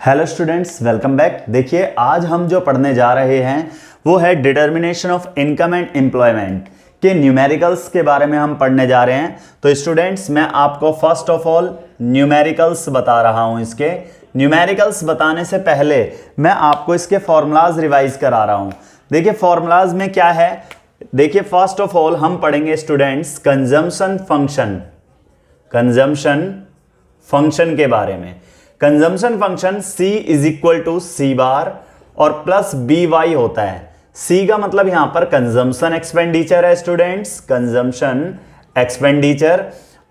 Hello students, welcome back. देखिए, आज हम जो पढ़ने जा रहे हैं वो है determination of income and employment के न्यूमेरिकल्स के बारे में हम पढ़ने जा रहे हैं। तो स्टूडेंट्स, मैं आपको फर्स्ट ऑफ ऑल न्यूमेरिकल्स बता रहा हूं। इसके न्यूमेरिकल्स बताने से पहले मैं आपको इसके फॉर्मूलाज रिवाइज करा रहा हूं। देखिए, फॉर्मूलाज में क्या है। देखिए, फर्स्ट ऑफ ऑल हम पढ़ेंगे स्टूडेंट्स कंजम्पशन फंक्शन के बारे में। Consumption function C is equal to C bar और प्लस बी वाई होता है। C का मतलब यहां पर कंजम्पशन एक्सपेंडिचर है स्टूडेंट्स, कंजम्पशन एक्सपेंडिचर,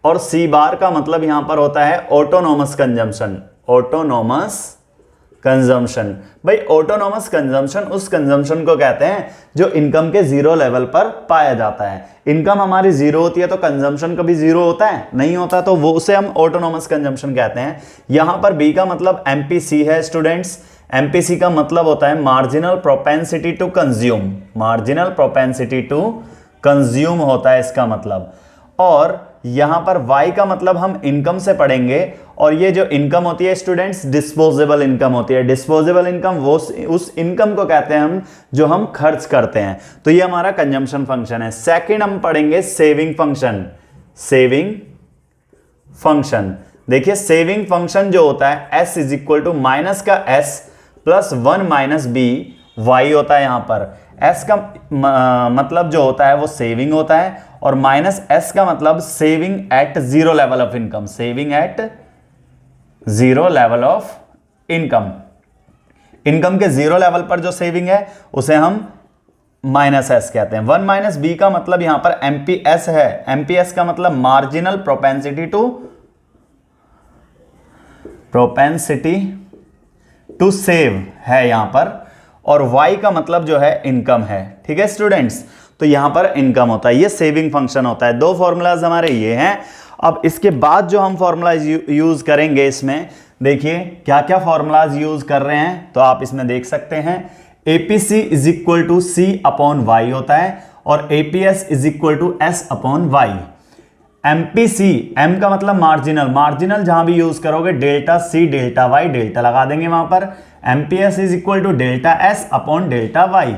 और C बार का मतलब यहां पर होता है ऑटोनोमस कंजम्पशन। भाई, ऑटोनोमस कंजम्पशन उस कंजम्पशन को कहते हैं जो इनकम के जीरो लेवल पर पाया जाता है। इनकम हमारी जीरो होती है तो कंजम्पशन कभी जीरो होता है? नहीं होता, तो वो उसे हम ऑटोनोमस कंजम्पशन कहते हैं। यहां पर बी का मतलब एमपीसी है स्टूडेंट्स। एमपीसी का मतलब होता है मार्जिनल प्रोपेंसिटी टू कंज्यूम होता है इसका मतलब। और यहां पर y का मतलब हम इनकम से पढ़ेंगे, और ये जो इनकम होती है स्टूडेंट्स डिस्पोजेबल इनकम होती है। डिस्पोजेबल इनकम वो उस इनकम को कहते हैं हम जो हम खर्च करते हैं। तो ये हमारा कंजम्पशन फंक्शन है। सेकंड हम पढ़ेंगे सेविंग फंक्शन। देखिए, सेविंग फंक्शन जो होता है s is equal to minus का s plus 1 minus B Y होता है। यहां पर s का मतलब जो होता है वो सेविंग होता है, और माइनस s का मतलब saving at zero level of income. Income के जीरो लेवल पर जो सेविंग है उसे हम माइनस s कहते हैं। 1 माइनस बी का मतलब यहां पर एमपीएस है। एमपीएस का मतलब मार्जिनल प्रोपेंसिटी टू सेव है यहां पर, और y का मतलब जो है इनकम है। ठीक है स्टूडेंट्स, तो यहां पर इनकम होता है, ये सेविंग फंक्शन होता है। दो फॉर्मूलाज हमारे ये हैं। अब इसके बाद जो हम फॉर्मूलाज यूज करेंगे इसमें, देखिए क्या क्या फॉर्मूलाज यूज कर रहे हैं, तो आप इसमें देख सकते हैं। APC is equal to C upon Y होता है, और APS is equal to S upon Y. MPC, M का मतलब मार्जिनल जहां भी यूज करोगे delta C delta Y, delta लगा देंगे वहां पर। MPS is equal to delta S upon delta Y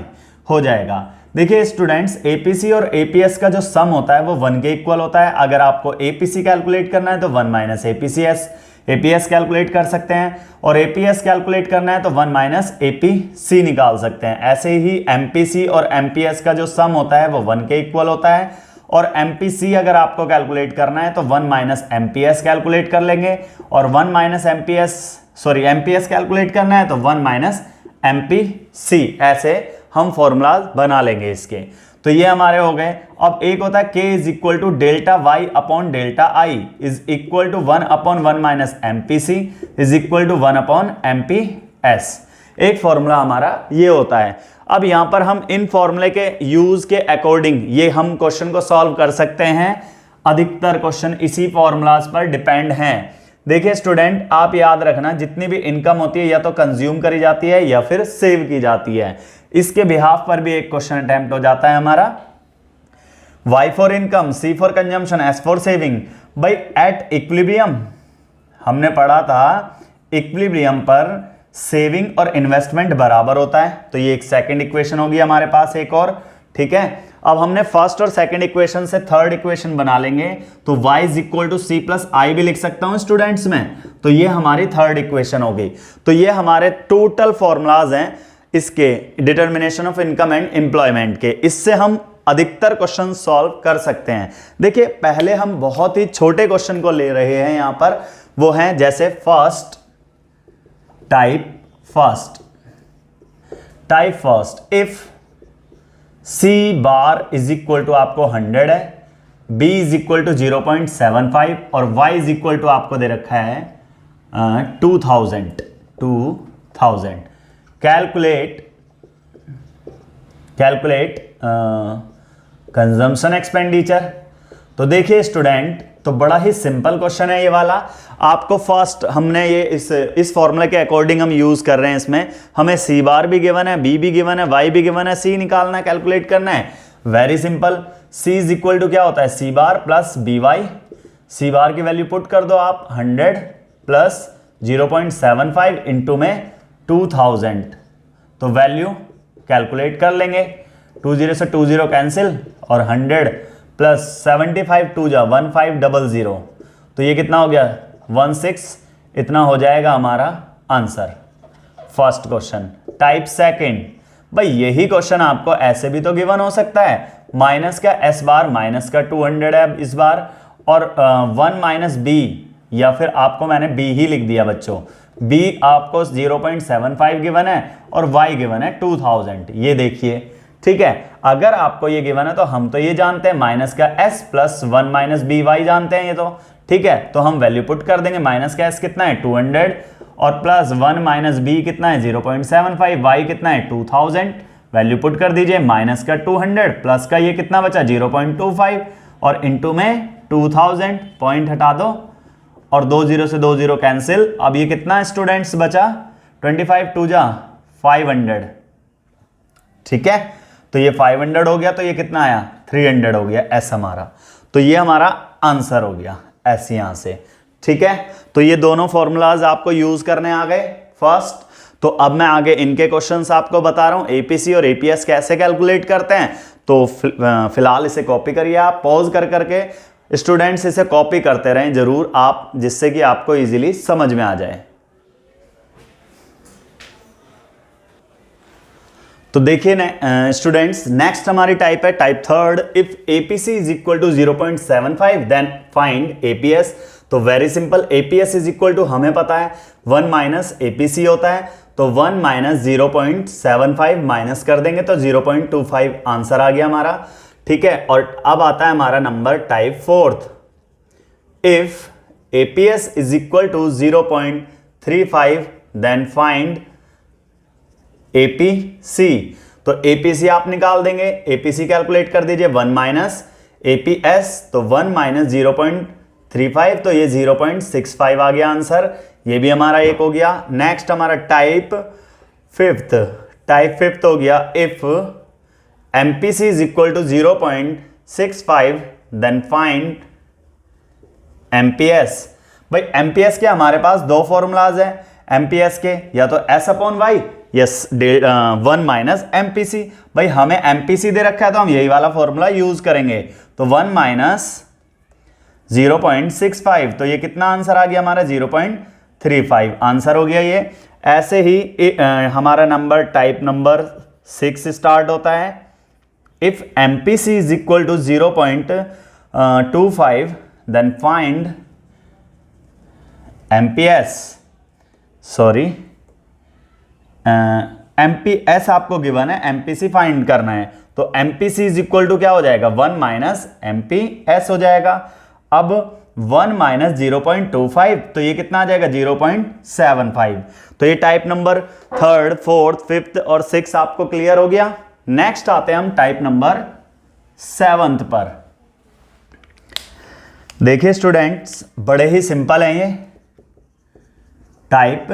हो जाएगा। देखिए स्टूडेंट्स, एपीसी और एपीएस का जो सम होता है वो 1 के इक्वल होता है। अगर आपको एपीसी कैलकुलेट करना है तो 1 माइनस एपीएस कैलकुलेट कर सकते हैं, और एपीएस कैलकुलेट करना है तो 1 माइनस एपीसी निकाल सकते हैं। ऐसे ही एमपीसी और एमपीएस का जो सम होता है वो 1 के इक्वल होता है, और एमपीसी अगर आपको कैलकुलेट करना है तो 1 माइनस एमपीएस कैलकुलेट कर लेंगे, और एमपीएस कैलकुलेट करना है तो 1 माइनस एमपीसी। ऐसे हम फॉर्मूलाज बना लेंगे इसके। तो ये हमारे हो गए। अब एक होता है k is equal to delta Y upon delta I is equal to 1 upon 1 minus MPC is equal to 1 upon MPS. एक फॉर्मूला हमारा ये होता है। अब यहां पर हम इन फॉर्मूले के यूज के अकॉर्डिंग ये हम क्वेश्चन को सॉल्व कर सकते हैं। अधिकतर क्वेश्चन इसी फॉर्मूलाज पर डिपेंड हैं। देखिए स्टूडेंट, आप याद रखना, जितनी भी इनकम होती है या तो कंज्यूम करी जाती है या फिर सेव की जाती है। इसके बिहाफ पर भी एक क्वेश्चन अटेम्प्ट हो जाता है हमारा। Y for income, C for consumption, S for saving. भाई, एट इक्विलिब्रियम हमने पढ़ा था, इक्विलिब्रियम पर सेविंग और इन्वेस्टमेंट बराबर होता है। तो ये एक सेकंड इक्वेशन होगी हमारे पास एक और। ठीक है, अब हमने फर्स्ट और सेकंड इक्वेशन से थर्ड इक्वेशन बना लेंगे, तो y is equal to C plus I भी लिख सकता हूं स्टूडेंट्स में। तो ये हमारी थर्ड इक्वेशन होगी। तो ये हमारे टोटल फॉर्मूलाज हैं इसके determination of income and employment के। इससे हम अधिकतर क्वेश्चन सॉल्व कर सकते हैं। देखिए, पहले हम बहुत ही छोटे क्वेश्चन को ले रहे हैं यहां पर, वो हैं जैसे type first if C bar is equal to आपको 100 है, B इज इक्वल टू 0.75 और Y इज इक्वल टू आपको दे रखा है 2000। Calculate consumption expenditure. तो देखिए स्टूडेंट, तो बड़ा ही सिंपल क्वेश्चन है ये वाला। आपको फर्स्ट हमने ये इस फॉर्मूला के अकॉर्डिंग हम यूज कर रहे हैं। इसमें हमें सी बार भी गिवन है, बी भी गिवन है, वाई भी गिवन है, सी निकालना है, कैलकुलेट करना है। Very simple, C is equal to क्या होता है, C bar plus B Y. C bar की वैल्यू पुट कर दो आप 100 प्लस 0.75 इंटू में 2000, तो वैल्यू कैलकुलेट कर लेंगे। 20 से 20 कैंसिल और 100 प्लस 75 2 जा 1500, तो ये कितना हो गया 16, इतना हो जाएगा हमारा answer first question. Type second, भाई यही क्वेश्चन आपको ऐसे भी तो गिवन हो सकता है, माइनस का एस बार माइनस का 200 है इस बार, और 1 माइनस बी, या फिर आपको मैंने बी ही लिख दिया बच्चों, बी आपको 0.75 गिवन है और वाई गिवन है 2000, ये देखिए ठीक है। अगर आपको ये गिवन है तो हम तो ये जानते हैं माइनस का S plus 1 minus B Y जानते हैं ये तो, ठीक है, तो हम वैल्यू पुट कर देंगे। माइनस का एस कितना है 200 और प्लस 1 माइनस बी कितना है 0.75, वाई कितना है 2000, वैल्यू पुट कर दीजिए। माइनस का 200 प्लस का ये कितना बचा 0.25 और इनटू में 2000, पॉइंट हटा दो और 20 से 20 कैंसिल। अब ये कितना स्टूडेंट्स बचा 25 2 जा 500, ठीक है, तो ये 500 हो गया, तो ये कितना आया 300 हो गया एस हमारा, तो ये हमारा आंसर हो गया एस यहां से, ठीक है। तो ये दोनों फॉर्मूलाज आपको यूज करने आ गए फर्स्ट। तो अब मैं आगे इनके क्वेश्चंस आपको बता रहा हूं, एपीसी और एपीएस कैसे कैलकुलेट करते हैं। तो फिलहाल इसे कॉपी करिए आप, पॉज कर करके स्टूडेंट्स इसे कॉपी करते रहें जरूर आप, जिससे कि आपको इजीली समझ में आ जाए। तो देखिए स्टूडेंट्स, नेक्स्ट हमारी टाइप है type third, if APC is equal to 0.75 then find APS. तो very simple, APS is equal to हमें पता है 1 माइनस एपीसी होता है, तो 1 माइनस 0.75 माइनस कर देंगे तो 0.25 आंसर आ गया हमारा, ठीक है। और अब आता है हमारा number type fourth, if APS is equal to 0.35 then find APC. तो एपीसी आप निकाल देंगे, एपीसी कैलकुलेट कर दीजिए 1 माइनस एपीएस, तो 1 माइनस 0.35, तो ये 0.65 आ गया आंसर, ये भी हमारा एक हो गया। नेक्स्ट हमारा टाइप फिफ्थ हो गया, if MPC is equal to 0.65 then find MPS. भाई एमपीएस के हमारे पास दो फॉर्मूलाज हैं एमपीएस के, या तो S upon Y, yes 1 minus MPC. भाई हमें एमपीसी दे रखा है तो हम यही वाला फॉर्मूला यूज करेंगे, तो 1 माइनस 0.65, तो ये कितना आंसर आ गया हमारा 0.35 आंसर हो गया ये। ऐसे ही हमारा नंबर टाइप नंबर 6 स्टार्ट होता है, if MPC is equal to 0.25 then find MPS, sorry MPS आपको गिवन है, एमपीसी फाइंड करना है, तो एमपीसी इज इक्वल टू क्या हो जाएगा 1 माइनस एमपीएस हो जाएगा। अब 1 माइनस 0.25, तो ये कितना आ जाएगा 0.75। तो ये type number third, fourth, fifth और 6 आपको क्लियर हो गया। नेक्स्ट आते हैं हम टाइप नंबर 7 पर। देखिए स्टूडेंट्स, बड़े ही सिंपल है ये टाइप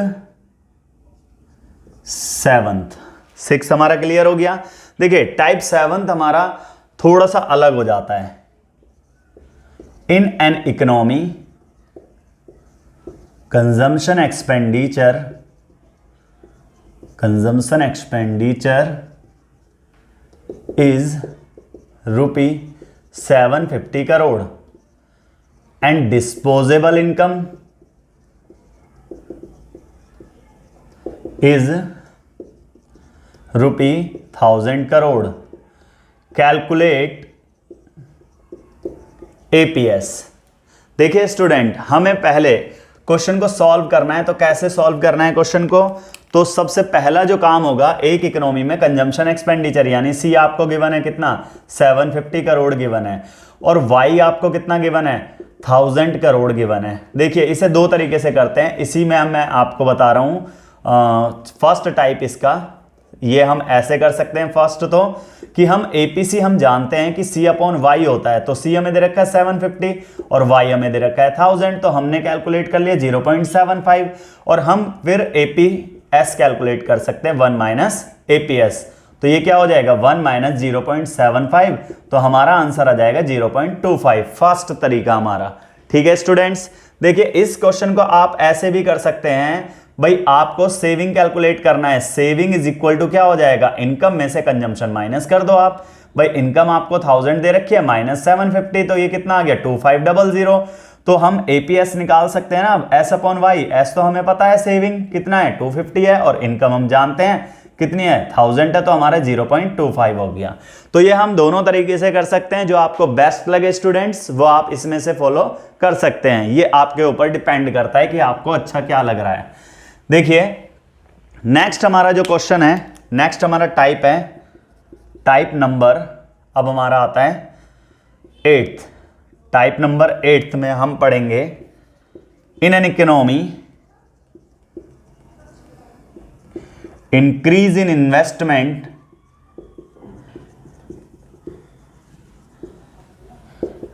7th, 6 हमारा क्लियर हो गया। देखिए टाइप 7th हमारा थोड़ा सा अलग हो जाता है। इन an economy consumption expenditure is ₹750 crore and disposable income is ₹1000 crore. Calculate APS. देखिए स्टूडेंट, हमें पहले क्वेश्चन को सॉल्व करना है, तो कैसे सॉल्व करना है क्वेश्चन को, तो सबसे पहला जो काम होगा, एक इकोनॉमी में कंजम्पशन एक्सपेंडिचर यानी सी आपको गिवन है कितना 750 करोड़ गिवन है, और वाई आपको कितना गिवन है 1000 करोड़ गिवन है। देखिए इसे दो तरीके से करते हैं, इसी में मैं आपको बता रहा हूं। फर्स्ट टाइप इसका ये हम ऐसे कर सकते हैं, फर्स्ट तो कि हम एपीसी हम जानते हैं कि सी अपॉन वाई होता है, तो सी हमें दे रखा है 750 और वाई हमें दे रखा है 1000, तो हमने कैलकुलेट कर लिया 0.75, और हम फिर एपीएस कैलकुलेट कर सकते हैं 1 माइनस एपीएस। तो ये क्या हो जाएगा 1 माइनस 0.75, तो हमारा आंसर आ जाएगा 0.25, फर्स्ट तरीका हमारा। ठीक है स्टूडेंट्स, देखिए इस क्वेश्चन को आप ऐसे भी कर सकते हैं, भाई आपको सेविंग कैलकुलेट करना है, सेविंग इज इक्वल टू क्या हो जाएगा, इनकम में से कंजम्पशन माइनस कर दो आप। भाई इनकम आपको 1000 दे रखी है, माइनस 750, तो ये कितना आ गया 2500। तो हम एपीएस निकाल सकते हैं ना, एस अपॉन वाई। एस तो हमें पता है सेविंग कितना है 250 है, और इनकम हम जानते हैं कितनी है 1000 है, तो हमारा 0.25 हो गया। तो ये हम दोनों तरीके से कर सकते हैं, जो आपको बेस्ट लगे स्टूडेंट्स वो आप इसमें से फॉलो कर सकते हैं। ये आपके ऊपर डिपेंड करता है कि आपको अच्छा क्या लग रहा है। देखिए नेक्स्ट हमारा जो क्वेश्चन है, नेक्स्ट हमारा टाइप है टाइप नंबर, अब हमारा आता है 8th। टाइप नंबर 8th में हम पढ़ेंगे in an economy increase in investment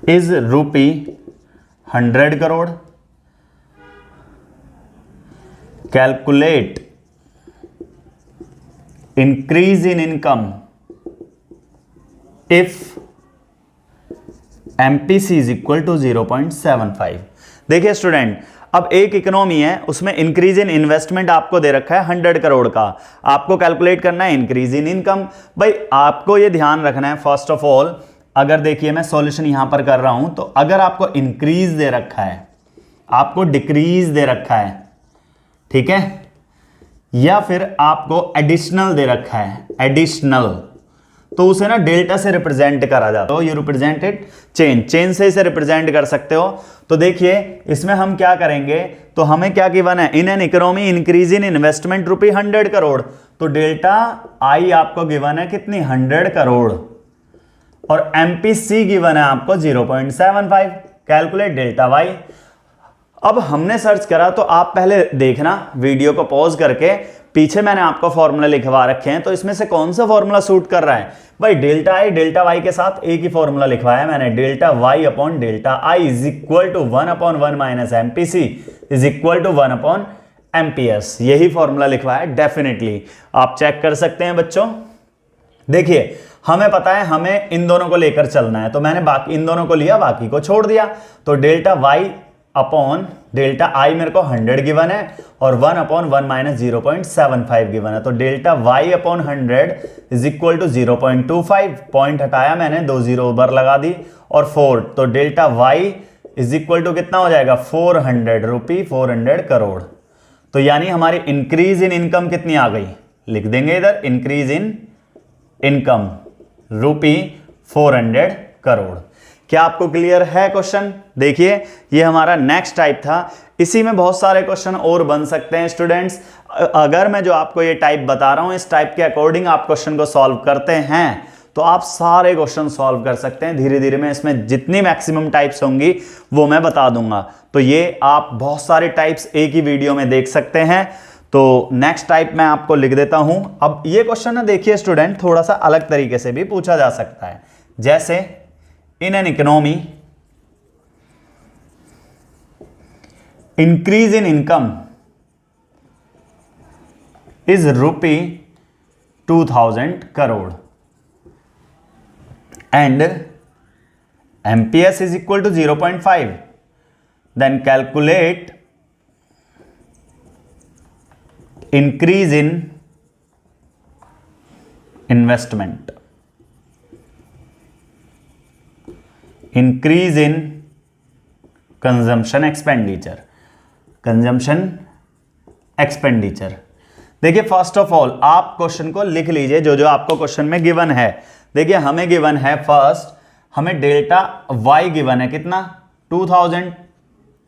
is ₹100 crore. Calculate increase in income if MPC is equal to 0.75। देखिए स्टूडेंट, अब एक इकोनॉमी है, उसमें इंक्रीज इन इन्वेस्टमेंट आपको दे रखा है 100 करोड़ का, आपको कैलकुलेट करना है इंक्रीज इन इनकम। भाई आपको ये ध्यान रखना है फर्स्ट ऑफ ऑल, अगर देखिए मैं सॉल्यूशन यहां पर कर रहा हूं, तो अगर आपको इंक्रीज दे रखा है, आपको डिक्रीज दे रखा है, ठीक है, या फिर आपको एडिशनल दे रखा है, एडिशनल, तो उसे ना डेल्टा से रिप्रेजेंट करा जाता है। यू रिप्रेजेंटेड चेन से इसे रिप्रेजेंट कर सकते हो। तो देखिए इसमें हम क्या करेंगे, तो हमें क्या गिवन है, इन an economy increase in investment ₹100 crore, तो डेल्टा आई आपको गिवन है कितनी 100 करोड़, और MPC गिवन है आपको 0.75। Calculate delta Y. अब हमने सर्च करा, तो आप पहले देखना वीडियो को पॉज करके, पीछे मैंने आपको फॉर्मूला लिखवा रखे हैं, तो इसमें से कौन सा फॉर्मूला सूट कर रहा है। भाई डेल्टा आई डेल्टा वाई के साथ एक ही फॉर्मूला लिखवाया है मैंने, delta Y upon delta I is equal to 1/1 minus MPC is equal to 1/MPS। यही फॉर्मूला लिखवाया है, डेफिनेटली आप चेक कर सकते हैं बच्चों। देखिए हमें पता है हमें इन दोनों को लेकर चलना है, तो मैंने बाकी इन दोनों को लिया, बाकी को छोड़ दिया। तो delta Y upon delta I मेरे को 100 गिवन है, और 1/1 माइनस 0.75 गिवन है, तो delta Y upon 100 is equal to 0.25। Point हटाया मैंने, 2 0 ऊपर लगा दी, और 4, तो delta Y is equal to कितना हो जाएगा 400 रुपी, 400 करोड़। तो यानी हमारी इंक्रीज इन इनकम कितनी आ गई, लिख देंगे इधर, इंक्रीज इन इनकम ₹400 करोड़। क्या आपको क्लियर है क्वेश्चन। देखिए ये हमारा नेक्स्ट टाइप था, इसी में बहुत सारे क्वेश्चन और बन सकते हैं स्टूडेंट्स। अगर मैं जो आपको ये टाइप बता रहा हूं, इस टाइप के अकॉर्डिंग आप क्वेश्चन को सॉल्व करते हैं, तो आप सारे क्वेश्चन सॉल्व कर सकते हैं। धीरे धीरे मैं इसमें जितनी मैक्सिमम टाइप्स होंगी वो मैं बता दूंगा। तो ये आप बहुत सारे टाइप्स एक ही वीडियो में देख सकते हैं। तो नेक्स्ट टाइप मैं आपको लिख देता हूं। अब ये क्वेश्चन ना देखिए स्टूडेंट, थोड़ा सा अलग तरीके से भी पूछा जा सकता है, जैसे इन an economy increase in income is ₹2000 crore and MPS is equal to 0.5. Then calculate increase in investment, increase in consumption expenditure, consumption expenditure। देखिए फर्स्ट ऑफ ऑल आप क्वेश्चन को लिख लीजिए, जो जो आपको क्वेश्चन में गिवन है। देखिए हमें गिवन है फर्स्ट, हमें डेल्टा वाई गिवन है कितना 2000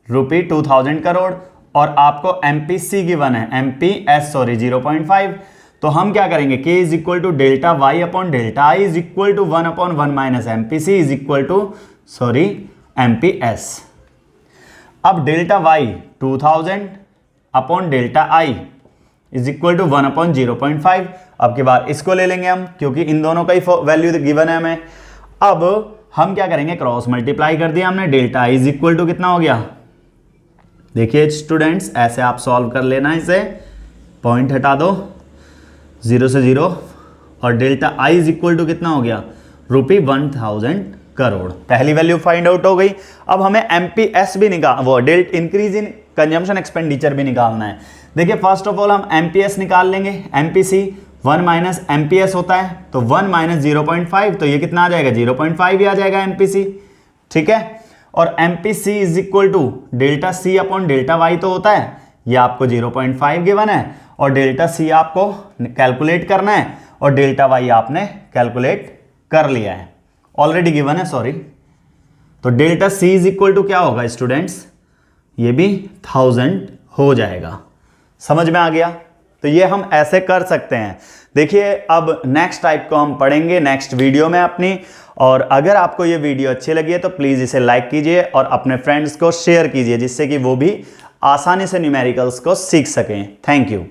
रुपी 2000 करोड़, और आपको MPC गिवन है MPS 0.5। तो हम क्या करेंगे, K is equal to delta Y upon delta I is equal to 1/1 minus MPC is equal to MPS। अब delta Y 2000 upon delta I is equal to 1/0.5। अब की बार इसको ले लेंगे हम, क्योंकि इन दोनों का ही वैल्यू गिवन है हमें। अब हम क्या करेंगे, क्रॉस मल्टीप्लाई कर दिया हमने, delta I is equal to कितना हो गया। देखिए स्टूडेंट्स ऐसे आप सॉल्व कर लेना, इसे पॉइंट हटा दो 0 से 0, और delta I is equal to कितना हो गया ₹1000 करोड़। पहली वैल्यू फाइंड आउट हो गई। अब हमें एमपीएस भी इंक्रीज इन कंजम्पशन एक्सपेंडिचर भी निकालना है। देखिए फर्स्ट ऑफ ऑल हम एमपीएस निकाल लेंगे। एमपीसी 1 माइनस एमपीएस होता है, तो 1 माइनस 0.5, तो ये कितना आ जाएगा 0.5 ही आ जाएगा एमपीसी। ठीक है, और MPC is equal to delta C upon delta Y तो होता है, ये आपको 0.5 गिवन है और डेल्टा सी आपको कैलकुलेट करना है और डेल्टा वाई आपने कैलकुलेट कर लिया है, ऑलरेडी गिवन है, सॉरी। तो delta C is equal to क्या होगा स्टूडेंट्स, ये भी 1000 हो जाएगा। समझ में आ गया? तो ये हम ऐसे कर सकते हैं। देखिए अब नेक्स्ट टाइप को हम पढ़ेंगे नेक्स्ट वीडियो में अपनी। और अगर आपको ये वीडियो अच्छी लगी है तो प्लीज़ इसे लाइक कीजिए और अपने फ्रेंड्स को शेयर कीजिए, जिससे कि वो भी आसानी से न्यूमेरिकल्स को सीख सकें। Thank you.